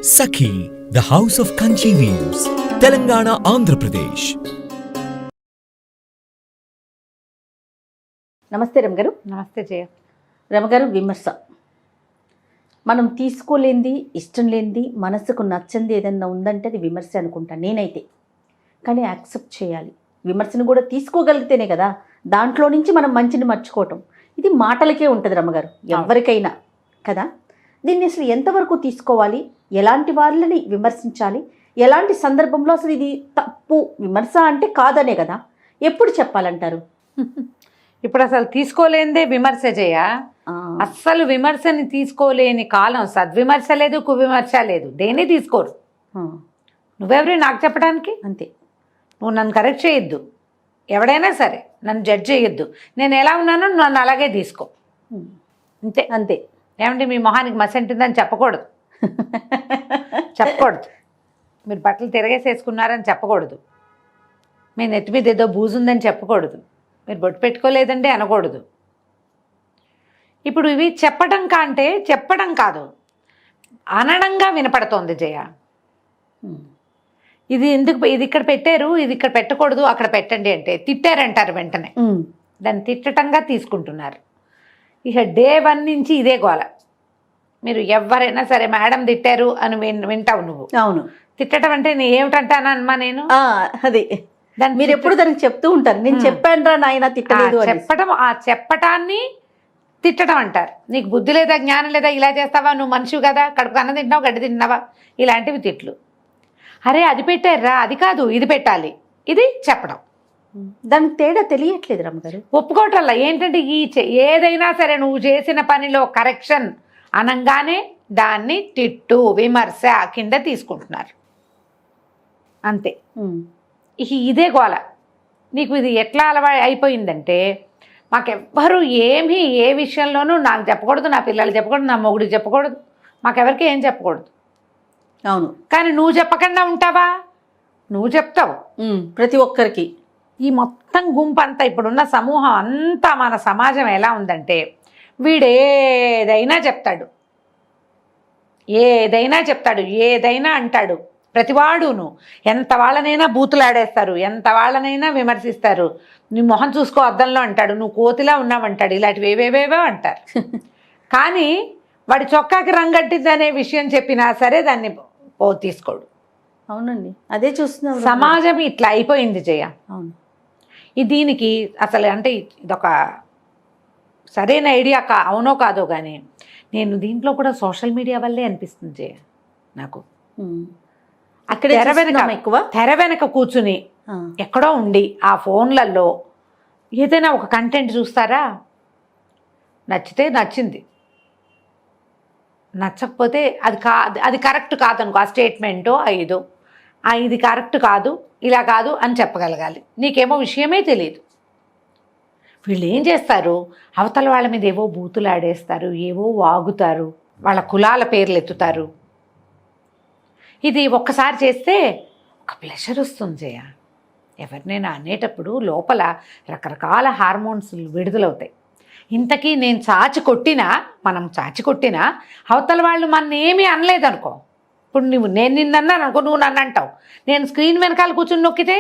Sakhi, the House of Kanchi Weaves, Telangana, Andhra Pradesh. నమస్తే రమగారు. నమస్తే జయ. రమగారు, విమర్శ మనం తీసుకోలేంది, ఇష్టం లేనిది, మనసుకు నచ్చంది ఏదన్నా ఉందంటే అది విమర్శ అనుకుంటాను నేనైతే. కానీ యాక్సెప్ట్ చేయాలి. విమర్శను కూడా తీసుకోగలిగితేనే కదా దాంట్లో నుంచి మనం మంచిని మర్చుకోవటం. ఇది మాటలకే ఉంటుంది రమగారు, ఎవరికైనా కదా. దీన్ని అసలు ఎంతవరకు తీసుకోవాలి, ఎలాంటి వాళ్ళని విమర్శించాలి, ఎలాంటి సందర్భంలో అసలు ఇది తప్పు విమర్శ అంటే కాదనే కదా ఎప్పుడు చెప్పాలంటారు? ఇప్పుడు అసలు తీసుకోలేనిదే విమర్శ చేయ. అస్సలు విమర్శని తీసుకోలేని కాలం. సద్విమర్శ లేదు, కువిమర్శ లేదు, దేన్ని తీసుకోరు. నువ్వెవరి నాకు చెప్పడానికి? అంతే. నువ్వు నన్ను కరెక్ట్ చేయొద్దు, ఎవడైనా సరే నన్ను జడ్జ్ చేయొద్దు. నేను ఎలా ఉన్నానో నన్ను అలాగే తీసుకో, అంతే అంతే. ఏమంటే మీ మొహానికి మసి అంటుందని చెప్పకూడదు, చెప్పకూడదు. మీరు బట్టలు తిరగేసేసుకున్నారని చెప్పకూడదు, మీ నెత్తి మీద ఏదో బూజుందని చెప్పకూడదు, మీరు బొట్టు పెట్టుకోలేదంటే అనకూడదు. ఇప్పుడు ఇవి చెప్పడం కంటే చెప్పడం కాదు, అనడంగా వినపడుతోంది జయ. ఇది ఎందుకు, ఇది ఇక్కడ పెట్టారు, ఇది ఇక్కడ పెట్టకూడదు, అక్కడ పెట్టండి అంటే తిట్టారంటారు వెంటనే. దాన్ని తిట్టడంగా తీసుకుంటున్నారు. ఇక డే 1 నుంచి ఇదే గోల. మీరు ఎవరైనా సరే మేడం తిట్టారు అని వింటావు నువ్వు. అవును. తిట్టడం అంటే నేను ఏమిటంటానమ్మా నేను అది దాన్ని మీరు ఎప్పుడు దానికి చెప్తూ ఉంటారు. నేను చెప్పాను రా నాయన తిట్టలేదు చెప్పడం. ఆ చెప్పటాన్ని తిట్టడం అంటారు. నీకు బుద్ధి లేదా, జ్ఞానం లేదా, ఇలా చేస్తావా, నువ్వు మనిషివి కదా, కడుపు అన్నం తింటున్నావు, గడ్డి తింటున్నావా, ఇలాంటివి తిట్లు. అరే అది పెట్టారా, అది కాదు ఇది పెట్టాలి, ఇది చెప్పడం. దానికి తేడా తెలియట్లేదు రమ్మగారు. ఒప్పుకోవటల్లా. ఏంటంటే ఏదైనా సరే నువ్వు చేసిన పనిలో కరెక్షన్ అనంగానే దాన్ని తిట్టు, విమర్శ కింద తీసుకుంటున్నారు, అంతే. ఇదే గోల. నీకు ఇది ఎట్లా అయిపోయిందంటే, మాకెవ్వరూ ఏమీ ఏ విషయంలోనూ నాకు చెప్పకూడదు, నా పిల్లలు చెప్పకూడదు, నా మొగుడికి చెప్పకూడదు, మాకెవరికి ఏం చెప్పకూడదు. అవును. కానీ నువ్వు చెప్పకుండా ఉంటావా? నువ్వు చెప్తావు ప్రతి ఒక్కరికి. ఈ మొత్తం గుంపు అంతా, ఇప్పుడున్న సమూహం అంతా, మన సమాజం ఎలా ఉందంటే, వీడేదైనా చెప్తాడు, ఏదైనా చెప్తాడు, ఏదైనా అంటాడు. ప్రతివాడును ఎంత వాళ్ళనైనా బూతులాడేస్తారు, ఎంత వాళ్ళనైనా విమర్శిస్తారు. నీ మొహం చూసుకో అద్దంలో అంటాడు, నువ్వు కోతిలా ఉన్నావంటాడు, ఇలాంటివి ఏవేవేవో అంటారు. కానీ వాడి చొక్కాకి రంగట్టింది అనే విషయం చెప్పినా సరే దాన్ని తీసుకోడు. అవునండి, అదే చూస్తున్నాం. సమాజం ఇట్లా అయిపోయింది జయ. అవును. దీనికి అసలు అంటే ఇదొక సరైన ఐడియా అవునో కాదో కానీ నేను దీంట్లో కూడా సోషల్ మీడియా వల్లే అనిపిస్తుంది జయ నాకు. అక్కడ తెర వెనక కూర్చుని ఎక్కడో ఉండి ఆ ఫోన్లలో ఏదైనా ఒక కంటెంట్ చూస్తారా, నచ్చితే నచ్చింది, నచ్చకపోతే అది కరెక్ట్ కాదనుకో, ఆ స్టేట్మెంటో ఇది కరెక్ట్ కాదు, ఇలా కాదు అని చెప్పగలగాలి. నీకేమో విషయమే తెలియదు. వీళ్ళు ఏం చేస్తారు, అవతల వాళ్ళ మీద ఏవో బూతులు ఆడేస్తారు, ఏవో వాగుతారు, వాళ్ళ కులాల పేర్లు ఎత్తుతారు. ఇది ఒక్కసారి చేస్తే ఒక ప్లెషర్ వస్తుంది జయ. ఎవరినైనా అనేటప్పుడు లోపల రకరకాల హార్మోన్స్ విడుదలవుతాయి. ఇంతకీ నేను మనం చాచి కొట్టినా అవతల వాళ్ళు మన ఏమీ అనలేదనుకో. ఇప్పుడు నేను నిన్నన్నాను అనుకో, నువ్వు నన్ను అంటావు. నేను స్క్రీన్ వెనకాల కూర్చుని నొక్కితే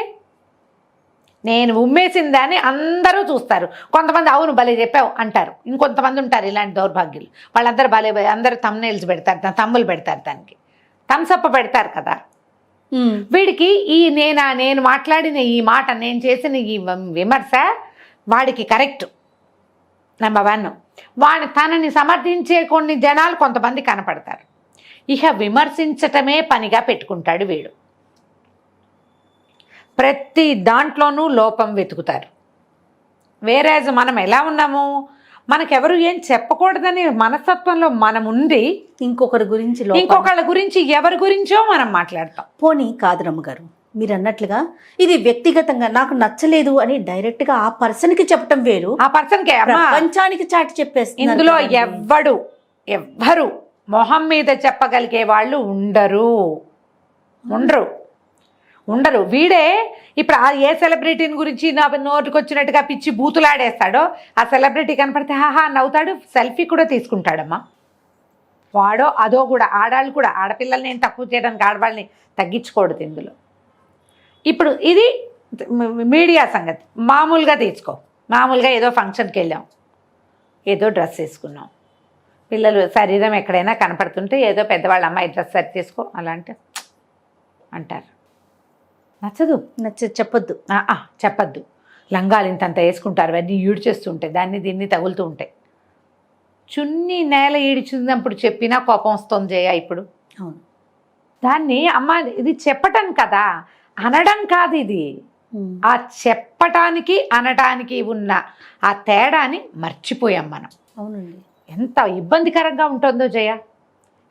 నేను ఉమ్మేసిందని అందరూ చూస్తారు. కొంతమంది అవును భలే చెప్పావు అంటారు, ఇంకొంతమంది ఉంటారు ఇలాంటి దౌర్భాగ్యులు. వాళ్ళందరూ అందరూ థంబ్నెయిల్స్ పెడతారు, తమ్ములు పెడతారు, దానికి థమ్సప్ పెడతారు కదా. వీడికి నేను మాట్లాడిన ఈ మాట, నేను చేసిన ఈ విమర్శ వాడికి కరెక్ట్. నెంబర్ 1. తనని సమర్థించే కొన్ని జనాలు కొంతమంది కనపడతారు. ఇక విమర్శించటమే పనిగా పెట్టుకుంటాడు వీడు. ప్రతి దాంట్లోనూ లోపం వెతుకుతారు. వేరేజ్ మనం ఎలా ఉన్నాము, మనకెవరు ఏం చెప్పకూడదని మనస్తత్వంలో మనం ఉండి ఇంకొకళ్ళ గురించి ఎవరి గురించో మనం మాట్లాడతాం. పోనీ కాదు రమ్మగారు, మీరు అన్నట్లుగా ఇది వ్యక్తిగతంగా నాకు నచ్చలేదు అని డైరెక్ట్గా ఆ పర్సన్కి చెప్పటం వేరు, ఆ పర్సన్కి ప్రపంచానికి చాటి చెప్పేస్తారు. ఇందులో ఎవ్వరు మొహం మీద చెప్పగలిగే వాళ్ళు ఉండరు. వీడే ఇప్పుడు ఏ సెలబ్రిటీని గురించి నా నోటికి వచ్చినట్టుగా పిచ్చి బూతులాడేస్తాడో, ఆ సెలబ్రిటీ కనపడితే హాహా నవ్వుతాడు, సెల్ఫీ కూడా తీసుకుంటాడమ్మా. వాడో అదో కూడా ఆడాళ్ళు కూడా ఆడపిల్లల్ని నేను తక్కువ చేయడానికి ఆడవాళ్ళని తగ్గించకూడదు ఇందులో. ఇప్పుడు ఇది మీడియా సంగతి. మామూలుగా తీసుకో, మామూలుగా ఏదో ఫంక్షన్కి వెళ్ళాం, ఏదో డ్రెస్ వేసుకున్నాం, పిల్లలు శరీరం ఎక్కడైనా కనపడుతుంటే ఏదో పెద్దవాళ్ళ అమ్మాయి డ్రెస్ సరి చేసుకో అలా అంటే అంటారు. నచ్చదు, చెప్పొద్దు, చెప్పద్దు. లంగాలు ఇంతంత వేసుకుంటారు, అవన్నీ ఈడ్చేస్తుంటాయి, దాన్ని దీన్ని తగులుతూ ఉంటాయి. చున్నీ నేల ఈడ్చినప్పుడు చెప్పినా కోపం వస్తుంది జయ. ఇప్పుడు అవును, దాన్ని అమ్మ ఇది చెప్పటం కదా, అనడం కాదు. ఇది ఆ చెప్పటానికి అనటానికి ఉన్న ఆ తేడాని మర్చిపోయాం మనం. అవునండి, ఎంత ఇబ్బందికరంగా ఉంటుందో జయ.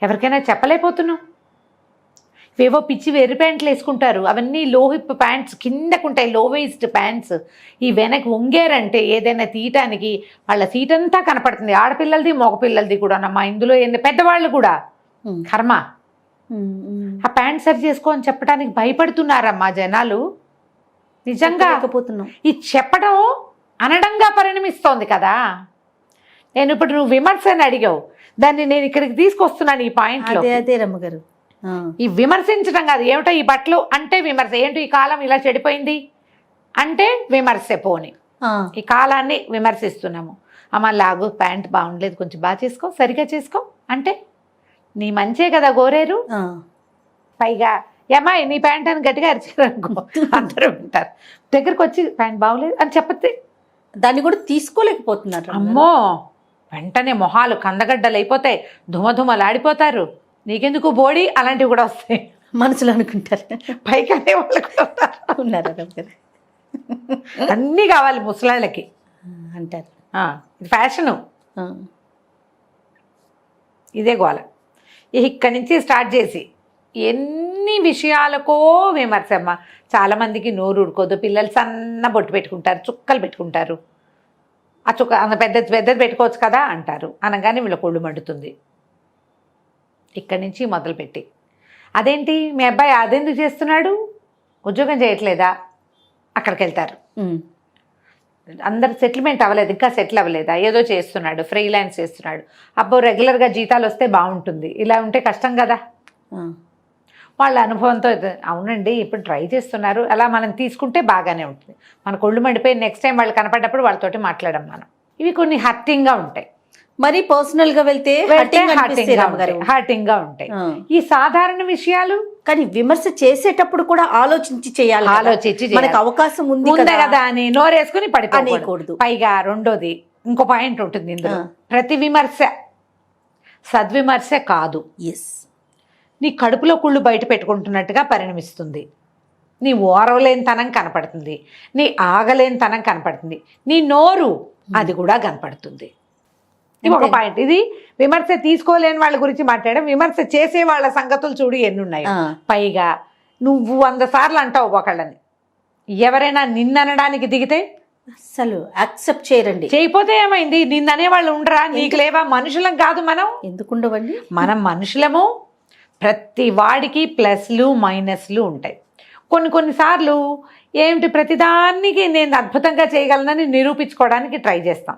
ఎవరికైనా చెప్పలేకపోతున్నాం. ఏవో పిచ్చి వెర్రి ప్యాంట్లు వేసుకుంటారు, అవన్నీ లో హిప్ ప్యాంట్స్ కిందకుంటాయి, లో వేస్ట్ ప్యాంట్స్. ఈ వెనక్కి వంగేరంటే ఏదైనా తీయటానికి వాళ్ళ సీట్ అంతా కనపడుతుంది, ఆడపిల్లలది మగపిల్లలది కూడా. నమ్మా ఇందులో ఏంది, పెద్దవాళ్ళు కూడా కర్మ. ఆ ప్యాంట్ సరి చేసుకో అని చెప్పడానికి భయపడుతున్నారమ్మా జనాలు. నిజంగా ఈ చెప్పడం అనడంగా పరిణమిస్తోంది కదా. నేను ఇప్పుడు నువ్వు విమర్శ అని అడిగావు, దాన్ని నేను ఇక్కడికి తీసుకొస్తున్నాను ఈ పాయింట్లో. అదే రమ్మగారు, ఈ విమర్శించడం కాదు. ఏమిటో ఈ బట్టలు అంటే విమర్శ, ఏంటో ఈ కాలం ఇలా చెడిపోయింది అంటే విమర్శ. పోని ఈ కాలాన్ని విమర్శిస్తున్నాము. అమ్మ లాగు ప్యాంట్ బాగుండలేదు, కొంచెం బాగా చేసుకో, సరిగా చేసుకో అంటే నీ మంచే కదా కోరేరు. పైగా ఏమాయి నీ ప్యాంట్ అని గట్టిగా అరిచారనుకో అందరూ ఉంటారు. దగ్గరకు వచ్చి ప్యాంట్ బాగోలేదు అని చెప్పతే దాన్ని కూడా తీసుకోలేకపోతున్నారు. అమ్మో, వెంటనే మొహాలు కందగడ్డలు అయిపోతాయి, ధుమధుమలాడిపోతారు. నీకెందుకు బోడీ అలాంటివి కూడా వస్తాయి మనసులో అనుకుంటారు. పైకి అనే వాళ్ళు కూడా ఉన్నారు, అన్నీ కావాలి ముసలాళ్ళకి అంటారు. ఇది ఫ్యాషను, ఇదే గోల. ఇక్కడి నుంచి స్టార్ట్ చేసి ఎన్ని విషయాలకో విమర్శమ్మ. చాలామందికి నోరు ఉడుకోదు, పిల్లలు సన్న బొట్టు పెట్టుకుంటారు, చుక్కలు పెట్టుకుంటారు. ఆ చుక్క అంత పెద్దది పెట్టుకోవచ్చు కదా అంటారు, అనగానే వీళ్ళ కొళ్ళు మండుతుంది. ఇక్కడి నుంచి మొదలుపెట్టి అదేంటి మీ అబ్బాయి అదెందుకు చేస్తున్నాడు, ఉద్యోగం చేయట్లేదా, అక్కడికి వెళ్తారు. అందరు సెటిల్మెంట్ అవ్వలేదు, ఇంకా సెటిల్ అవ్వలేదా, ఏదో చేస్తున్నాడు, ఫ్రీలాన్స్ చేస్తున్నాడు. అబ్బో రెగ్యులర్గా జీతాలు వస్తే బాగుంటుంది, ఇలా ఉంటే కష్టం కదా. వాళ్ళ అనుభవంతో అవునండి ఇప్పుడు ట్రై చేస్తున్నారు, అలా మనం తీసుకుంటే బాగానే ఉంటుంది. మన కొళ్ళు మండిపోయి నెక్స్ట్ టైం వాళ్ళు కనపడ్డప్పుడు వాళ్ళతోటి మాట్లాడడం మనం. ఇవి కొన్ని హర్టింగ్గా ఉంటాయి. మరి పర్సనల్ గా వెళ్తే హర్టింగ్ గా ఉంటాయి ఈ సాధారణ విషయాలు. కానీ విమర్శ చేసేటప్పుడు కూడా ఆలోచించి చేయాలి, ఆలోచించి మనకు అవకాశం ఉంది కదా అని నోరేసుకుని పడిపోకూడదు. పైగా రెండోది ఇంకో పాయింట్ ఉంటుంది ఇందులో, ప్రతి విమర్శ సద్విమర్శ కాదు. నీ కడుపులో కుళ్ళు బయట పెట్టుకుంటున్నట్టుగా పరిణమిస్తుంది, నీ ఓరవలేనితనం కనపడుతుంది, నీ ఆగలేనితనం కనపడుతుంది, నీ నోరు అది కూడా కనపడుతుంది. ఇది ఒక పాయింట్. ఇది విమర్శ తీసుకోలేని వాళ్ళ గురించి మాట్లాడడం. విమర్శ చేసే వాళ్ళ సంగతులు చూడు ఎన్ని ఉన్నాయి. పైగా నువ్వు 100 సార్లు అంటావు ఒకళ్ళని, ఎవరైనా నిన్ననడానికి దిగితే అసలు యాక్సెప్ట్ చేయరండి. చేయకపోతే ఏమైంది, నిన్ననే వాళ్ళు ఉండరా, నీకు లేవా? మనుషులం కాదు మనం, ఎందుకుండవండి? మనం మనుషులము. ప్రతి వాడికి ప్లస్లు మైనస్లు ఉంటాయి. కొన్నిసార్లు ఏమిటి ప్రతిదానికి నేను అద్భుతంగా చేయగలనని నిరూపించుకోవడానికి ట్రై చేస్తాం.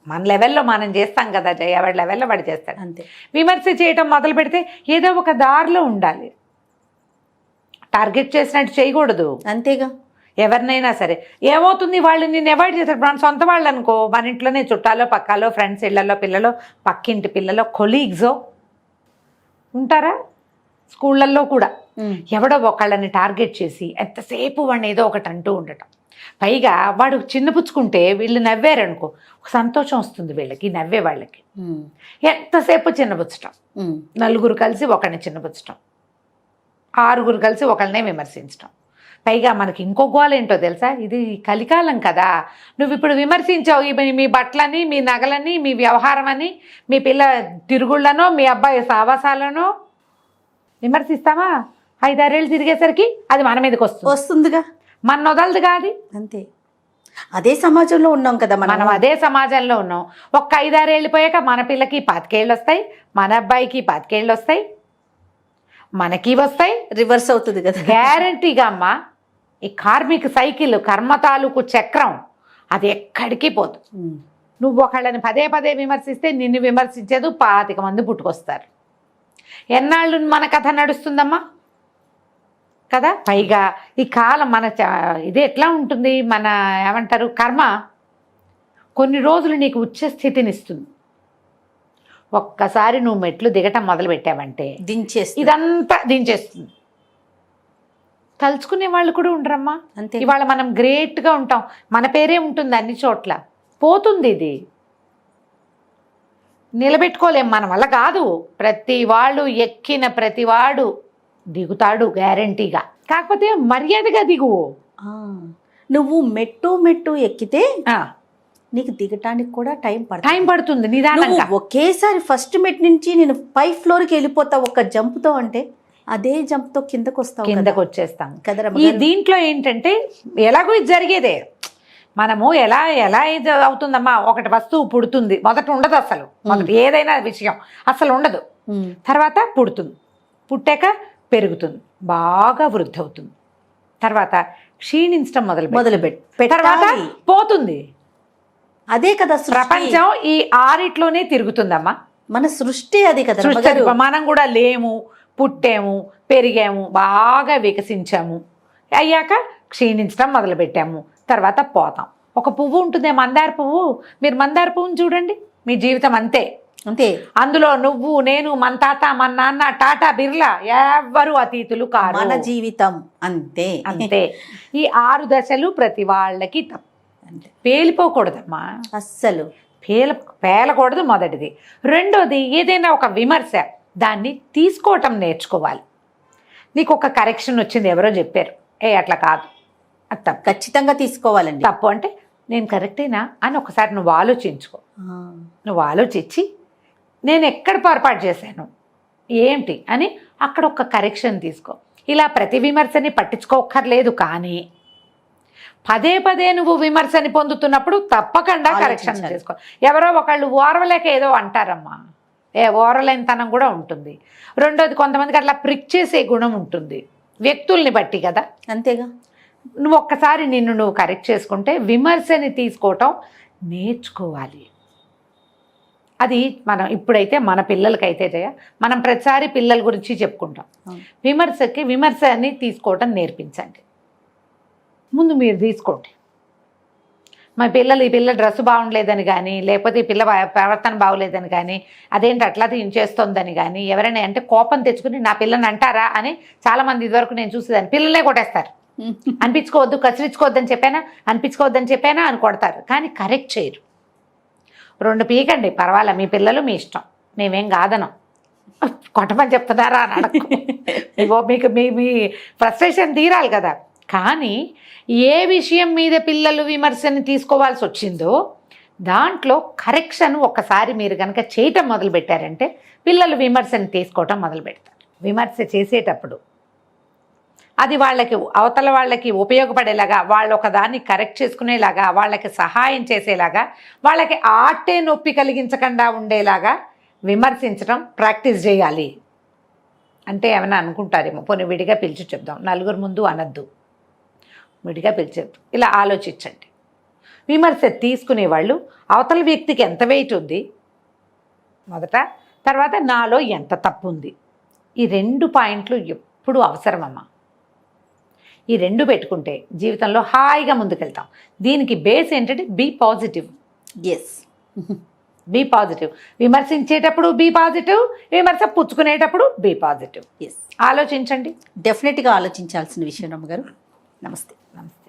మన లెవెల్లో మనం చేస్తాం కదా జయ, వాడి లెవెల్లో వాడు చేస్తాడు అంతే. విమర్శ చేయటం మొదలు పెడితే ఏదో ఒక దారిలో ఉండాలి, టార్గెట్ చేసినట్టు చేయకూడదు. అంతేగా, ఎవరినైనా సరే ఏమవుతుంది, వాళ్ళు నిన్ను అవాయిడ్ చేస్తారు. మన సొంత వాళ్ళు అనుకో, మన ఇంట్లోనే చుట్టాలో పక్కాలో ఫ్రెండ్స్ ఇళ్లలో పిల్లలు, పక్కింటి పిల్లలు, కొలీగ్సో ఉంటారా, స్కూళ్ళల్లో కూడా ఎవడో ఒకళ్ళని టార్గెట్ చేసి ఎంతసేపు వాడిని ఏదో ఒకటి అంటూ ఉండటం. పైగా వాడు చిన్నపుచ్చుకుంటే వీళ్ళు నవ్వారనుకో, ఒక సంతోషం వస్తుంది వీళ్ళకి, నవ్వే వాళ్ళకి. ఎంతసేపు చిన్నపుచ్చటం, నలుగురు కలిసి ఒకరిని చిన్నపుచ్చటం, 6 కలిసి ఒకళ్ళనే విమర్శించటం. పైగా మనకి ఇంకో గోల ఏంటో తెలుసా, ఇది కలికాలం కదా. నువ్వు ఇప్పుడు విమర్శించావు మీ బట్టలని, మీ నగలని, మీ వ్యవహారం అని, మీ పిల్ల తిరుగుళ్ళనో, మీ అబ్బాయి సావాసాలనో విమర్శిస్తామా? 5-6 ఏళ్ళు తిరిగేసరికి అది మన మీదకి వస్తుందిగా, మన వదలదు కాదు. అంతే, అదే సమాజంలో ఉన్నాం కదా మనం అదే సమాజంలో ఉన్నాం. ఒక్క 5-6 ఏళ్ళు పోయాక మన పిల్లకి 25 ఏళ్ళు వస్తాయి, మన అబ్బాయికి 25 ఏళ్ళు వస్తాయి, మనకి వస్తాయి. రివర్స్ అవుతుంది కదా గ్యారంటీగా అమ్మా. ఈ కార్మిక సైకిల్, కర్మ తాలూకు చక్రం అది ఎక్కడికి పోదు. నువ్వు ఒకళ్ళని పదే విమర్శిస్తే నిన్ను విమర్శించేది 25 మంది పుట్టుకొస్తారు. ఎన్నాళ్ళు మన కథ నడుస్తుందమ్మా కదా. పైగా ఈ కాలం మన ఇది ఎట్లా ఉంటుంది, మన ఏమంటారు కర్మ కొన్ని రోజులు నీకు ఉచ్చ స్థితిని ఇస్తుంది. ఒక్కసారి నువ్వు మెట్లు దిగటం మొదలు పెట్టావంటే దించేసి ఇదంతా దించేస్తుంది. తలుచుకునే వాళ్ళు కూడా ఉండరమ్మా. అంతే. ఇవాళ మనం గ్రేట్గా ఉంటాం, మన పేరే ఉంటుంది అన్ని చోట్ల, పోతుంది ఇది, నిలబెట్టుకోలేం, మన వల్ల కాదు. ప్రతి వాళ్ళు ఎక్కిన ప్రతివాడు దిగుతాడు గ్యారంటీగా, కాకపోతే మర్యాదగా దిగువు. నువ్వు మెట్టు ఎక్కితే నీకు దిగటానికి కూడా టైం పడుతుంది నిదానంగా. ఒకేసారి ఫస్ట్ మెట్ నుంచి నేను 5th ఫ్లోర్కి వెళ్ళిపోతా ఒక జంప్తో అంటే అదే జంప్తో కిందకు వచ్చేస్తాం కదరా. ఈ దీంట్లో ఏంటంటే ఎలాగో ఇది జరిగేదే, మనము ఎలా ఇది అవుతుందమ్మా, ఒకటి వస్తువు పుడుతుంది, మొదట ఉండదు అసలు, మొదట ఏదైనా విషయం అసలు ఉండదు, తర్వాత పుడుతుంది, పుట్టాక పెరుగుతుంది, బాగా వృద్ధి అవుతుంది, తర్వాత క్షీణించడం మొదలుపెట్టి తర్వాత పోతుంది. అదే కదా ప్రపంచం ఈ 6 తిరుగుతుందమ్మా. మన సృష్టి అది కదా. మనం కూడా లేము, పుట్టాము, పెరిగాము, బాగా వికసించాము, అయ్యాక క్షీణించడం మొదలుపెట్టాము, తర్వాత పోతాం. ఒక పువ్వు ఉంటుంది మందార పువ్వు, మీరు మందార పువ్వుని చూడండి, మీ జీవితం అంతే అంతే. అందులో నువ్వు నేను మన తాత మన నాన్న టాటా బిర్లా ఎవ్వరు అతీతులు కాదు, మన జీవితం అంతే అంతే. ఈ 6 దశలు ప్రతి వాళ్ళకి పేలిపోకూడదమ్మా, అస్సలు పేలకూడదు. మొదటిది. రెండోది, ఏదైనా ఒక విమర్శ దాన్ని తీసుకోవటం నేర్చుకోవాలి. నీకు ఒక కరెక్షన్ వచ్చింది, ఎవరో చెప్పారు, అట్లా కాదు, అది తప్పు, ఖచ్చితంగా తీసుకోవాలండి. తప్పు అంటే నేను కరెక్టేనా అని ఒకసారి నువ్వు ఆలోచించుకో. నువ్వు ఆలోచించి నేను ఎక్కడ పొరపాటు చేశాను ఏంటి అని అక్కడ ఒక కరెక్షన్ తీసుకో. ఇలా ప్రతి విమర్శని పట్టించుకోక్కర్లేదు, కానీ పదే నువ్వు విమర్శని పొందుతున్నప్పుడు తప్పకుండా కరెక్షన్ చేసుకో. ఎవరో ఒకళ్ళు ఓర్వలేక ఏదో అంటారమ్మా, ఓర్వలేనితనం కూడా ఉంటుంది. రెండోది, కొంతమందికి అట్లా ప్రిక్ చేసే గుణం ఉంటుంది, వ్యక్తుల్ని బట్టి కదా. అంతేగా. నువ్వు ఒక్కసారి నిన్ను నువ్వు కరెక్ట్ చేసుకుంటే విమర్శని తీసుకోవటం నేర్చుకోవాలి. అది మనం ఇప్పుడైతే మన పిల్లలకైతే మనం ప్రతిసారి పిల్లల గురించి చెప్పుకుంటాం. విమర్శని తీసుకోవటం నేర్పించండి. ముందు మీరు తీసుకోండి. మా ఈ పిల్ల డ్రెస్ బాగుండలేదని కానీ, లేకపోతే ఈ పిల్ల ప్రవర్తన బాగోలేదని కానీ, అదేంటి అట్లా చేస్తోందని కానీ, ఎవరైనా అంటే కోపం తెచ్చుకుని నా పిల్లని అంటారా అని చాలామంది ఇదివరకు నేను చూసేదాన్ని, పిల్లలే కొట్టేస్తారు. అనిపించుకోవద్దు, కసిరించుకోవద్దని చెప్పానా అని కొడతారు, కానీ కరెక్ట్ చేయరు. 2 పీకండి పర్వాలే, మీ పిల్లలు మీ ఇష్టం, మేమేం కాదనం, కొట్టమని చెప్తున్నారా అని అడగ. మీకు మీ ఫ్రస్ట్రేషన్ తీరాలి కదా. కానీ ఏ విషయం మీద పిల్లలు విమర్శని తీసుకోవాల్సి వచ్చిందో దాంట్లో కరెక్షన్ ఒక్కసారి మీరు కనుక చేయటం మొదలుపెట్టారంటే పిల్లలు విమర్శని తీసుకోవటం మొదలు పెడతారు. విమర్శ చేసేటప్పుడు అది వాళ్ళకి అవతల వాళ్ళకి ఉపయోగపడేలాగా, వాళ్ళు ఒకదాన్ని కరెక్ట్ చేసుకునేలాగా, వాళ్ళకి సహాయం చేసేలాగా, వాళ్ళకి ఆటే నొప్పి కలిగించకుండా ఉండేలాగా విమర్శించడం ప్రాక్టీస్ చేయాలి. అంటే ఏమైనా అనుకుంటారేమో, పోనీ విడిగా పిలిచి చెప్దాం, నలుగురు ముందు అనద్దు, విడిగా పిలిచేద్దాం, ఇలా ఆలోచించండి. విమర్శ తీసుకునేవాళ్ళు అవతల వ్యక్తికి ఎంత వెయిట్ ఉంది మొదట, తర్వాత నాలో ఎంత తప్పు ఉంది, ఈ 2 పాయింట్లు ఎప్పుడూ అవసరమమ్మా. ఈ 2 పెట్టుకుంటే జీవితంలో హాయిగా ముందుకెళ్తాం. దీనికి బేస్ ఏంటంటే be positive. Yes, be positive. విమర్శించేటప్పుడు బీ పాజిటివ్, విమర్శ పుచ్చుకునేటప్పుడు బీ పాజిటివ్. ఎస్, ఆలోచించండి. డెఫినెట్గా ఆలోచించాల్సిన విషయం రమ్మగారు. నమస్తే. నమస్తే.